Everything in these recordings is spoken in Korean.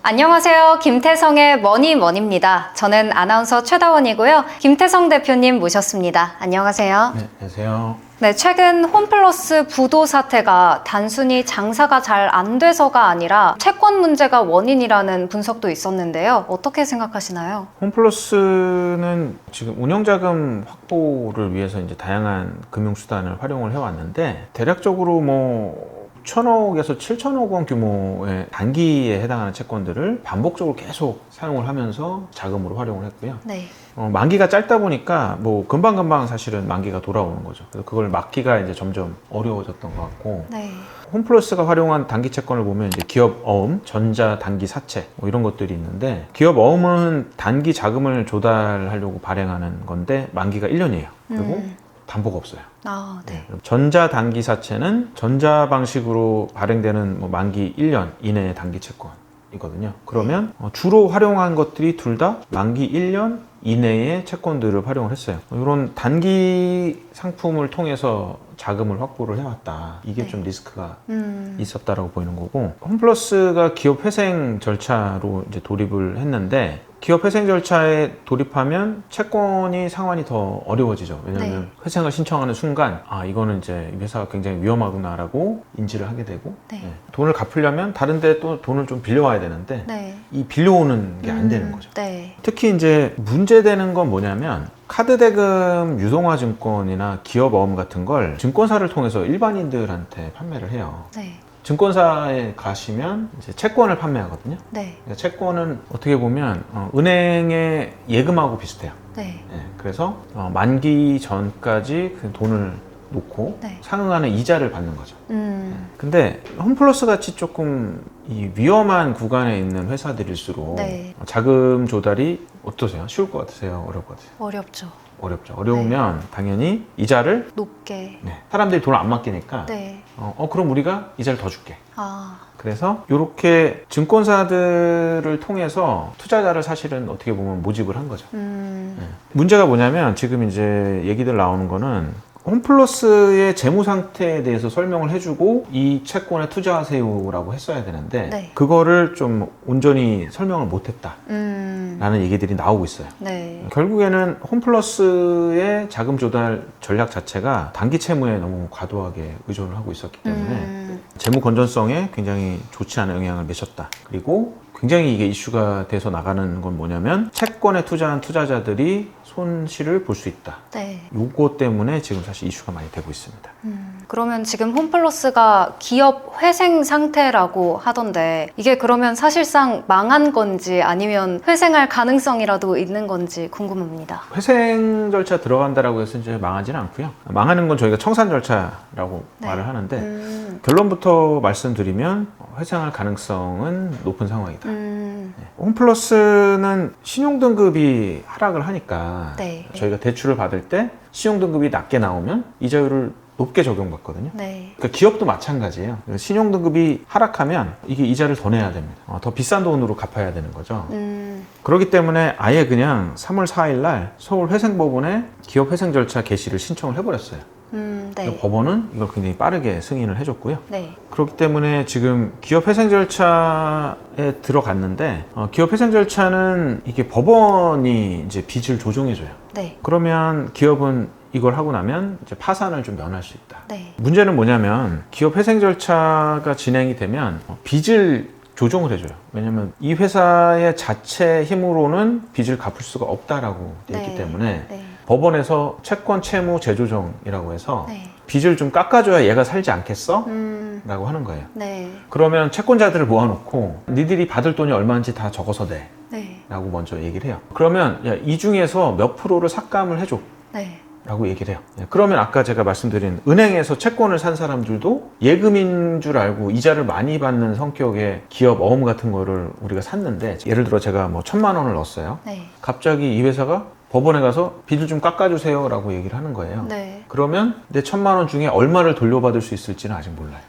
안녕하세요. 김태성의 머니머니입니다. 저는 아나운서 최다원이고요. 김태성 대표님 모셨습니다. 안녕하세요. 네, 안녕하세요. 네, 최근 홈플러스 부도 사태가 단순히 장사가 잘 안 돼서가 아니라 채권 문제가 원인이라는 분석도 있었는데요. 어떻게 생각하시나요? 홈플러스는 지금 운영자금 확보를 위해서 이제 다양한 금융수단을 활용을 해왔는데 대략적으로 뭐 1,000억에서 7,000억 원 규모의 단기에 해당하는 채권들을 반복적으로 계속 사용을 하면서 자금으로 활용을 했고요. 네. 만기가 짧다 보니까 뭐 금방금방 사실은 만기가 돌아오는 거죠. 그래서 그걸 막기가 이제 점점 어려워졌던 것 같고. 네. 홈플러스가 활용한 단기 채권을 보면 이제 기업 어음, 전자 단기 사채 뭐 이런 것들이 있는데 기업 어음은 단기 자금을 조달하려고 발행하는 건데 만기가 1년이에요. 그리고 담보가 없어요. 아, 네. 전자 단기 사채는 전자 방식으로 발행되는 뭐 만기 1년 이내의 단기 채권이거든요. 그러면 주로 활용한 것들이 둘 다 만기 1년 이내의 채권들을 활용을 했어요. 이런 단기 상품을 통해서 자금을 확보를 해왔다. 이게 네. 좀 리스크가 있었다라고 보이는 거고, 홈플러스가 기업 회생 절차로 이제 돌입을 했는데 기업 회생 절차에 돌입하면 채권이 상환이 더 어려워지죠. 왜냐하면 회생을 신청하는 순간 이거는 이제 회사가 굉장히 위험하구나라고 인지를 하게 되고 돈을 갚으려면 다른 데 또 돈을 좀 빌려와야 되는데 이 빌려오는 게 안 되는 거죠. 특히 이제 문제되는 건 뭐냐면 카드 대금 유동화 증권이나 기업 어음 같은 걸 증권사를 통해서 일반인들한테 판매를 해요. 증권사에 가시면 이제 채권을 판매하거든요. 그러니까 채권은 어떻게 보면 은행의 예금하고 비슷해요. 그래서 만기 전까지 그 돈을 놓고 상응하는 이자를 받는 거죠. 근데 홈플러스 같이 조금 이 위험한 구간에 있는 회사들일수록 자금 조달이 어떠세요? 쉬울 것 같으세요? 어려울 것 같으세요? 어렵죠. 어렵죠. 어려우면 당연히 이자를 높게. 사람들이 돈을 안 맡기니까 그럼 우리가 이자를 더 줄게. 그래서 이렇게 증권사들을 통해서 투자자를 사실은 어떻게 보면 모집을 한 거죠. 문제가 뭐냐면 지금 이제 얘기들 나오는 거는 홈플러스의 재무 상태에 대해서 설명을 해주고 이 채권에 투자하세요라고 했어야 되는데 그거를 좀 온전히 설명을 못했다 라는 얘기들이 나오고 있어요. 결국에는 홈플러스의 자금 조달 전략 자체가 단기 채무에 너무 과도하게 의존을 하고 있었기 때문에 재무 건전성에 굉장히 좋지 않은 영향을 미쳤다. 그리고 굉장히 이게 이슈가 돼서 나가는 건 뭐냐면 채권에 투자한 투자자들이 손실을 볼 수 있다. 요거 때문에 지금 사실 이슈가 많이 되고 있습니다. 그러면 지금 홈플러스가 기업 회생 상태라고 하던데 이게 그러면 사실상 망한 건지 아니면 회생할 가능성이라도 있는 건지 궁금합니다. 회생 절차 들어간다라고 해서 이제 망하지는 않고요. 망하는 건 저희가 청산 절차라고 말을 하는데 결론부터 말씀드리면 회생할 가능성은 높은 상황이다. 홈플러스는 신용등급이 하락을 하니까 저희가 대출을 받을 때 신용등급이 낮게 나오면 이자율을 높게 적용받거든요. 그러니까 기업도 마찬가지예요. 신용등급이 하락하면 이게 이자를 더 내야 됩니다. 더 비싼 돈으로 갚아야 되는 거죠. 그렇기 때문에 아예 그냥 3월 4일 날 서울회생법원에 기업회생 절차 개시를 신청을 해버렸어요. 법원은 이걸 굉장히 빠르게 승인을 해줬고요. 그렇기 때문에 지금 기업회생 절차에 들어갔는데 기업회생 절차는 이게 법원이 이제 빚을 조정해줘요. 그러면 기업은 이걸 하고 나면 이제 파산을 좀 면할 수 있다. 문제는 뭐냐면 기업회생 절차가 진행이 되면 빚을 조정을 해줘요. 왜냐면 이 회사의 자체 힘으로는 빚을 갚을 수가 없다라고 되어 있기 때문에 법원에서 채권 채무 재조정이라고 해서 빚을 좀 깎아줘야 얘가 살지 않겠어? 라고 하는 거예요. 그러면 채권자들을 모아놓고 니들이 받을 돈이 얼마인지 다 적어서 내 라고 먼저 얘기를 해요. 그러면 이 중에서 몇 프로를 삭감을 해줘 라고 얘기를 해요. 그러면 아까 제가 말씀드린 은행에서 채권을 산 사람들도 예금인 줄 알고 이자를 많이 받는 성격의 기업 어음 같은 거를 우리가 샀는데 예를 들어 제가 뭐 1,000만 원을 넣었어요. 갑자기 이 회사가 법원에 가서 빚을 좀 깎아주세요 라고 얘기를 하는 거예요. 그러면 내 1,000만 원 중에 얼마를 돌려받을 수 있을지는 아직 몰라요.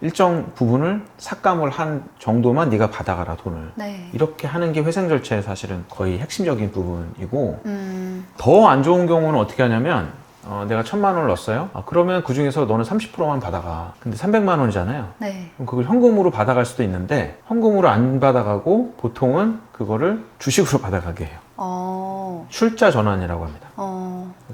일정 부분을 삭감을 한 정도만 네가 받아가라 돈을. 이렇게 하는 게 회생 절차의 사실은 거의 핵심적인 부분이고 더 안 좋은 경우는 어떻게 하냐면 내가 1,000만 원을 넣었어요. 그러면 그 중에서 너는 30%만 받아가. 근데 300만 원이잖아요. 네. 그럼 그걸 현금으로 받아갈 수도 있는데 현금으로 안 받아가고 보통은 그거를 주식으로 받아가게 해요. 출자 전환이라고 합니다.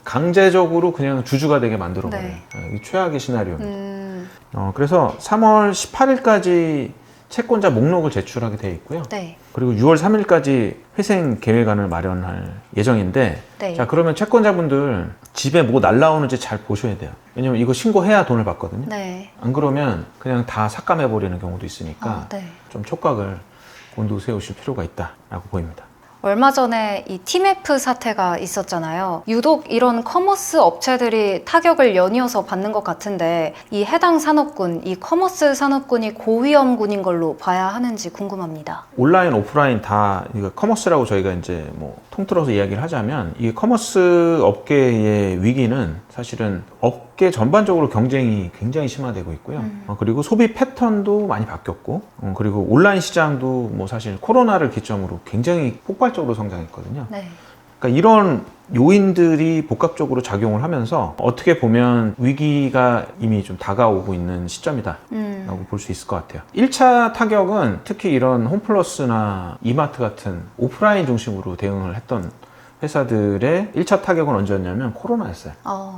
강제적으로 그냥 주주가 되게 만들어버려요. 네. 이게 최악의 시나리오입니다. 그래서 3월 18일까지 채권자 목록을 제출하게 되어 있고요. 네. 그리고 6월 3일까지 회생 계획안을 마련할 예정인데 네. 자 그러면 채권자분들 집에 뭐 날라오는지 잘 보셔야 돼요. 왜냐면 이거 신고해야 돈을 받거든요. 네. 안 그러면 그냥 다 삭감해버리는 경우도 있으니까 네. 좀 촉각을 곤두세우실 필요가 있다라고 보입니다. 얼마 전에 이 TMF 사태가 있었잖아요. 유독 이런 커머스 업체들이 타격을 연이어서 받는 것 같은데 이 해당 산업군, 이 커머스 산업군이 고위험군인 걸로 봐야 하는지 궁금합니다. 온라인, 오프라인 다 이거 커머스라고 저희가 이제 뭐 통틀어서 이야기를 하자면 이 커머스 업계의 위기는 사실은 업계 전반적으로 경쟁이 굉장히 심화되고 있고요. 그리고 소비 패턴도 많이 바뀌었고 그리고 온라인 시장도 뭐 사실 코로나를 기점으로 굉장히 폭발적으로 성장했거든요. 네. 그러니까 이런 요인들이 복합적으로 작용을 하면서 어떻게 보면 위기가 이미 좀 다가오고 있는 시점이다라고 볼 수 있을 것 같아요. 1차 타격은 특히 이런 홈플러스나 이마트 같은 오프라인 중심으로 대응을 했던 회사들의 1차 타격은 언제였냐면 코로나였어요.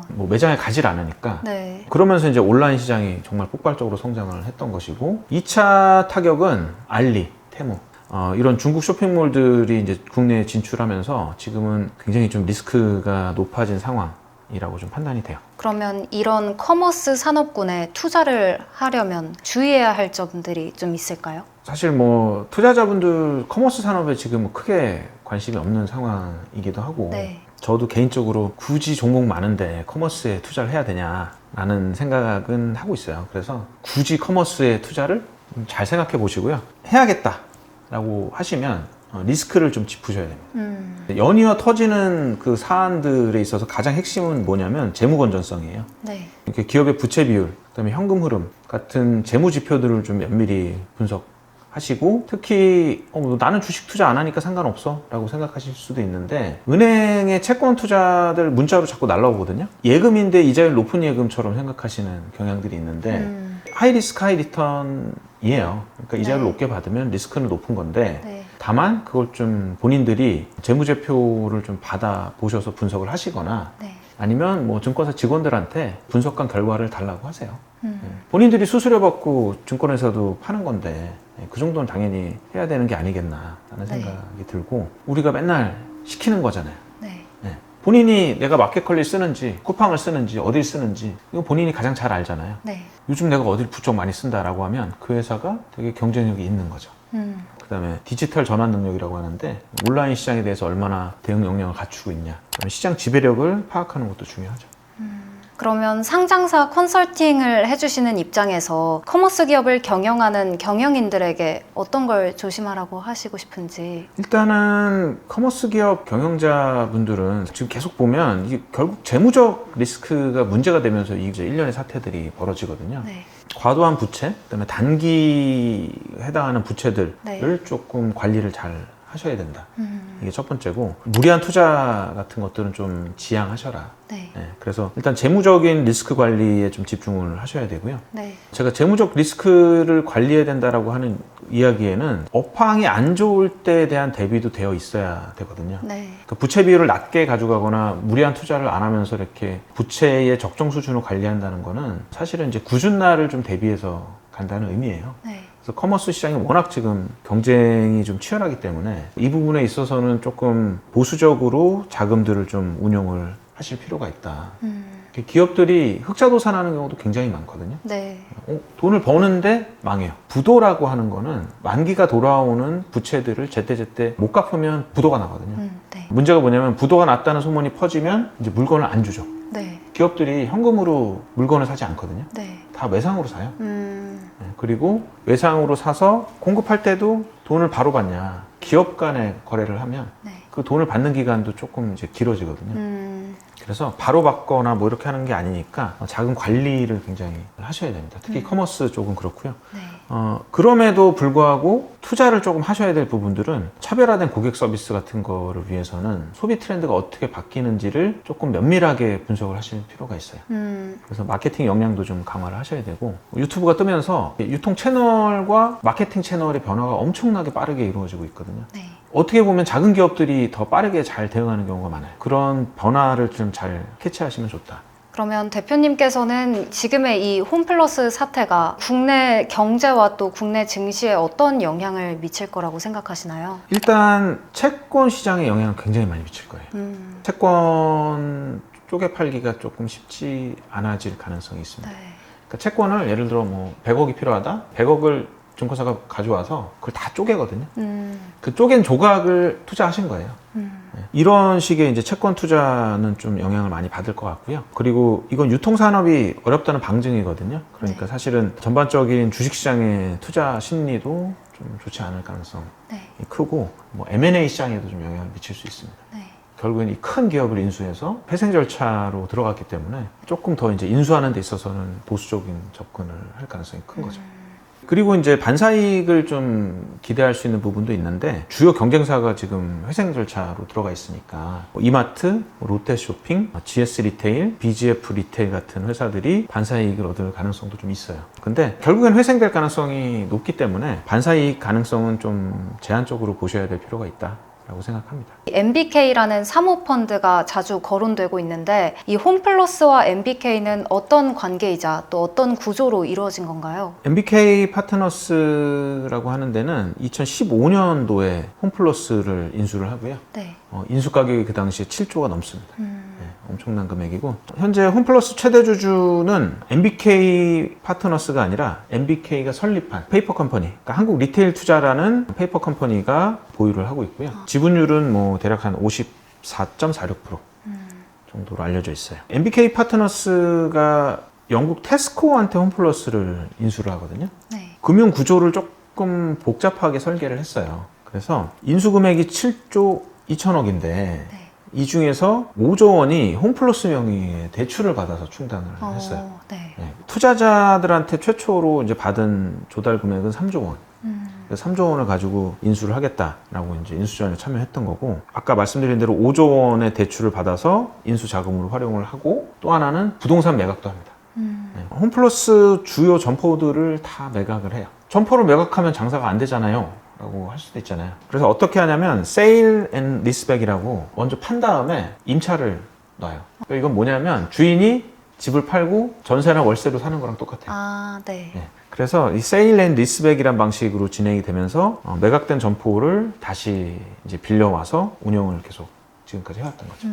뭐 매장에 가지 않으니까. 네. 그러면서 이제 온라인 시장이 정말 폭발적으로 성장을 했던 것이고 2차 타격은 알리, 테무 이런 중국 쇼핑몰들이 이제 국내에 진출하면서 지금은 굉장히 좀 리스크가 높아진 상황이라고 좀 판단이 돼요. 그러면 이런 커머스 산업군에 투자를 하려면 주의해야 할 점들이 좀 있을까요? 사실 뭐 투자자분들 커머스 산업에 지금 크게 관심이 없는 상황이기도 하고 네. 저도 개인적으로 굳이 종목 많은데 커머스에 투자를 해야 되냐라는 생각은 하고 있어요. 그래서 굳이 커머스에 투자를 잘 생각해 보시고요. 해야겠다라고 하시면 리스크를 좀 짚으셔야 됩니다. 연이어 터지는 그 사안들에 있어서 가장 핵심은 뭐냐면 재무 건전성이에요. 네. 이렇게 기업의 부채 비율, 그다음에 현금 흐름 같은 재무 지표들을 좀 면밀히 분석하시고 특히 나는 주식 투자 안 하니까 상관없어 라고 생각하실 수도 있는데 은행의 채권 투자들 문자로 자꾸 날라오거든요. 예금인데 이자율 높은 예금처럼 생각하시는 경향들이 있는데 하이 리스크 하이 리턴이에요. 그러니까 이자율을 네. 높게 받으면 리스크는 높은 건데 네. 다만 그걸 좀 본인들이 재무제표를 좀 받아 보셔서 분석을 하시거나 네. 아니면 뭐 증권사 직원들한테 분석한 결과를 달라고 하세요. 본인들이 수수료 받고 증권회사도 파는 건데 그 정도는 당연히 해야 되는 게 아니겠나 라는 생각이 들고 우리가 맨날 시키는 거잖아요. 네. 본인이 내가 마켓컬리 쓰는지 쿠팡을 쓰는지 어딜 쓰는지 이거 본인이 가장 잘 알잖아요. 네. 요즘 내가 어딜 부쩍 많이 쓴다라고 하면 그 회사가 되게 경쟁력이 있는 거죠. 그 다음에 디지털 전환 능력이라고 하는데 온라인 시장에 대해서 얼마나 대응 역량을 갖추고 있냐, 그다음에 시장 지배력을 파악하는 것도 중요하죠. 그러면 상장사 컨설팅을 해주시는 입장에서 커머스 기업을 경영하는 경영인들에게 어떤 걸 조심하라고 하시고 싶은지. 일단은 커머스 기업 경영자분들은 지금 계속 보면 이게 결국 재무적 리스크가 문제가 되면서 이제 일련의 사태들이 벌어지거든요. 네. 과도한 부채, 그다음에 단기 해당하는 부채들을 네. 조금 관리를 잘 하셔야 된다. 이게 첫 번째고 무리한 투자 같은 것들은 좀 지양하셔라. 네. 그래서 일단 재무적인 리스크 관리에 좀 집중을 하셔야 되고요. 네. 제가 재무적 리스크를 관리해야 된다라고 하는 이야기에는 업황이 안 좋을 때에 대한 대비도 되어 있어야 되거든요. 네. 그러니까 부채 비율을 낮게 가져가거나 무리한 투자를 안 하면서 이렇게 부채의 적정 수준을 관리한다는 거는 사실은 이제 굳은 날을 좀 대비해서 간다는 의미예요. 네. 그래서 커머스 시장이 워낙 지금 경쟁이 좀 치열하기 때문에 이 부분에 있어서는 조금 보수적으로 자금들을 좀 운용을 하실 필요가 있다. 기업들이 흑자도산하는 경우도 굉장히 많거든요. 네. 돈을 버는데 망해요. 부도라고 하는 거는 만기가 돌아오는 부채들을 제때제때 못 갚으면 부도가 나거든요. 네. 문제가 뭐냐면 부도가 났다는 소문이 퍼지면 이제 물건을 안 주죠. 네. 기업들이 현금으로 물건을 사지 않거든요. 네. 다 외상으로 사요. 그리고 외상으로 사서 공급할 때도 돈을 바로 받냐. 기업 간의 거래를 하면 네. 그 돈을 받는 기간도 조금 이제 길어지거든요. 그래서 바로 받거나 뭐 이렇게 하는 게 아니니까 자금 관리를 굉장히 하셔야 됩니다. 특히 커머스 쪽은 그렇고요. 네. 그럼에도 불구하고 투자를 조금 하셔야 될 부분들은 차별화된 고객 서비스 같은 거를 위해서는 소비 트렌드가 어떻게 바뀌는지를 조금 면밀하게 분석을 하실 필요가 있어요. 그래서 마케팅 역량도 좀 강화를 하셔야 되고, 유튜브가 뜨면서 유통 채널과 마케팅 채널의 변화가 엄청나게 빠르게 이루어지고 있거든요. 네. 어떻게 보면 작은 기업들이 더 빠르게 잘 대응하는 경우가 많아요. 그런 변화를 좀 잘 캐치하시면 좋다. 그러면 대표님께서는 지금의 이 홈플러스 사태가 국내 경제와 또 국내 증시에 어떤 영향을 미칠 거라고 생각하시나요? 일단 채권 시장에 영향을 굉장히 많이 미칠 거예요. 채권 쪼개 팔기가 조금 쉽지 않아질 가능성이 있습니다. 네. 그러니까 채권을 예를 들어 뭐 100억이 필요하다? 100억을 증권사가 가져와서 그걸 다 쪼개거든요. 그 쪼갠 조각을 투자하신 거예요. 네. 이런 식의 이제 채권 투자는 좀 영향을 많이 받을 것 같고요. 그리고 이건 유통산업이 어렵다는 방증이거든요. 그러니까 네. 사실은 전반적인 주식시장의 투자 심리도 좀 좋지 않을 가능성이 네. 크고, 뭐 M&A 시장에도 좀 영향을 미칠 수 있습니다. 네. 결국엔 이 큰 기업을 인수해서 회생 절차로 들어갔기 때문에 조금 더 이제 인수하는 데 있어서는 보수적인 접근을 할 가능성이 큰 거죠. 그리고 이제 반사이익을 좀 기대할 수 있는 부분도 있는데, 주요 경쟁사가 지금 회생 절차로 들어가 있으니까 이마트, 롯데쇼핑, GS 리테일, BGF 리테일 같은 회사들이 반사이익을 얻을 가능성도 좀 있어요. 근데 결국엔 회생될 가능성이 높기 때문에 반사이익 가능성은 좀 제한적으로 보셔야 될 필요가 있다 라고 생각합니다. MBK라는 사모펀드가 자주 거론되고 있는데, 이 홈플러스와 MBK는 어떤 관계이자 또 어떤 구조로 이루어진 건가요? MBK 파트너스라고 하는 데는 2015년도에 홈플러스를 인수를 하고요. 네. 인수 가격이 그 당시에 7조가 넘습니다. 네, 엄청난 금액이고, 현재 홈플러스 최대 주주는 MBK 파트너스가 아니라 MBK가 설립한 페이퍼 컴퍼니, 그러니까 한국 리테일 투자라는 페이퍼 컴퍼니가 보유를 하고 있고요. 지분율은 뭐 대략 한 54.46% 정도로 알려져 있어요. MBK 파트너스가 영국 테스코한테 홈플러스를 인수를 하거든요. 네. 금융 구조를 조금 복잡하게 설계를 했어요. 그래서 인수 금액이 7조 2천억인데 네. 이 중에서 5조 원이 홈플러스 명의의 대출을 받아서 충당을 했어요. 네. 네. 투자자들한테 최초로 이제 받은 조달 금액은 3조 원. 그래서 3조 원을 가지고 인수를 하겠다라고 이제 인수전에 참여했던 거고, 아까 말씀드린 대로 5조 원의 대출을 받아서 인수 자금으로 활용을 하고, 또 하나는 부동산 매각도 합니다. 네. 홈플러스 주요 점포들을 다 매각을 해요. 점포를 매각하면 장사가 안 되잖아요 라고 할 수도 있잖아요. 그래서 어떻게 하냐면 세일 앤 리스백이라고 먼저 판 다음에 임차를 놔요. 그러니까 이건 뭐냐면 주인이 집을 팔고 전세나 월세로 사는 거랑 똑같아요. 아, 네. 네. 그래서 이 세일 앤 리스백이란 방식으로 진행이 되면서 매각된 점포를 다시 이제 빌려와서 운영을 계속 지금까지 해왔던 거죠.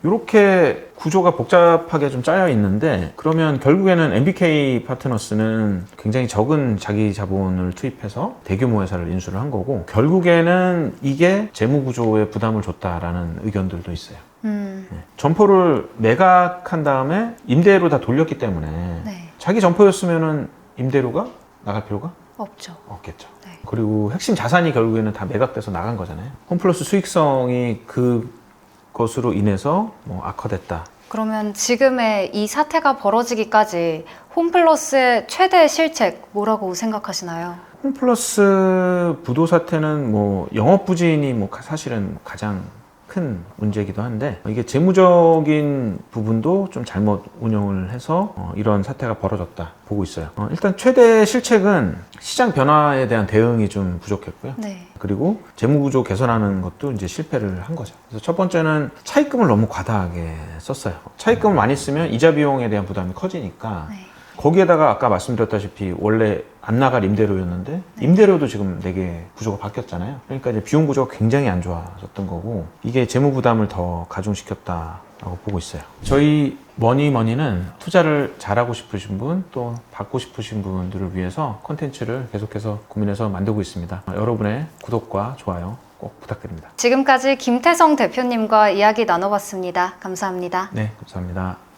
이렇게 구조가 복잡하게 좀 짜여 있는데, 그러면 결국에는 MBK 파트너스는 굉장히 적은 자기 자본을 투입해서 대규모 회사를 인수를 한 거고, 결국에는 이게 재무 구조에 부담을 줬다라는 의견들도 있어요. 네. 점포를 매각한 다음에 임대로 다 돌렸기 때문에 네. 자기 점포였으면은 임대료가 나갈 필요가 없겠죠. 네. 그리고 핵심 자산이 결국에는 다 매각돼서 나간 거잖아요. 홈플러스 수익성이 그것으로 인해서 뭐 악화됐다. 그러면 지금의 이 사태가 벌어지기까지 홈플러스의 최대 실책 뭐라고 생각하시나요? 홈플러스 부도 사태는 뭐 영업 부진이 뭐 사실은 가장 큰 문제이기도 한데, 이게 재무적인 부분도 좀 잘못 운영을 해서 이런 사태가 벌어졌다 보고 있어요. 일단 최대 실책은 시장 변화에 대한 대응이 좀 부족했고요. 네. 그리고 재무구조 개선하는 것도 이제 실패를 한 거죠. 그래서 첫 번째는 차입금을 너무 과다하게 썼어요. 차입금을 많이 쓰면 이자 비용에 대한 부담이 커지니까, 네. 거기에다가 아까 말씀드렸다시피 원래 안 나갈 임대료였는데 임대료도 지금 되게 구조가 바뀌었잖아요. 그러니까 이제 비용 구조가 굉장히 안 좋아졌던 거고, 이게 재무 부담을 더 가중시켰다라고 보고 있어요. 저희 머니머니는 투자를 잘하고 싶으신 분, 또 받고 싶으신 분들을 위해서 콘텐츠를 계속해서 고민해서 만들고 있습니다. 여러분의 구독과 좋아요 꼭 부탁드립니다. 지금까지 김태성 대표님과 이야기 나눠봤습니다. 감사합니다. 네, 감사합니다.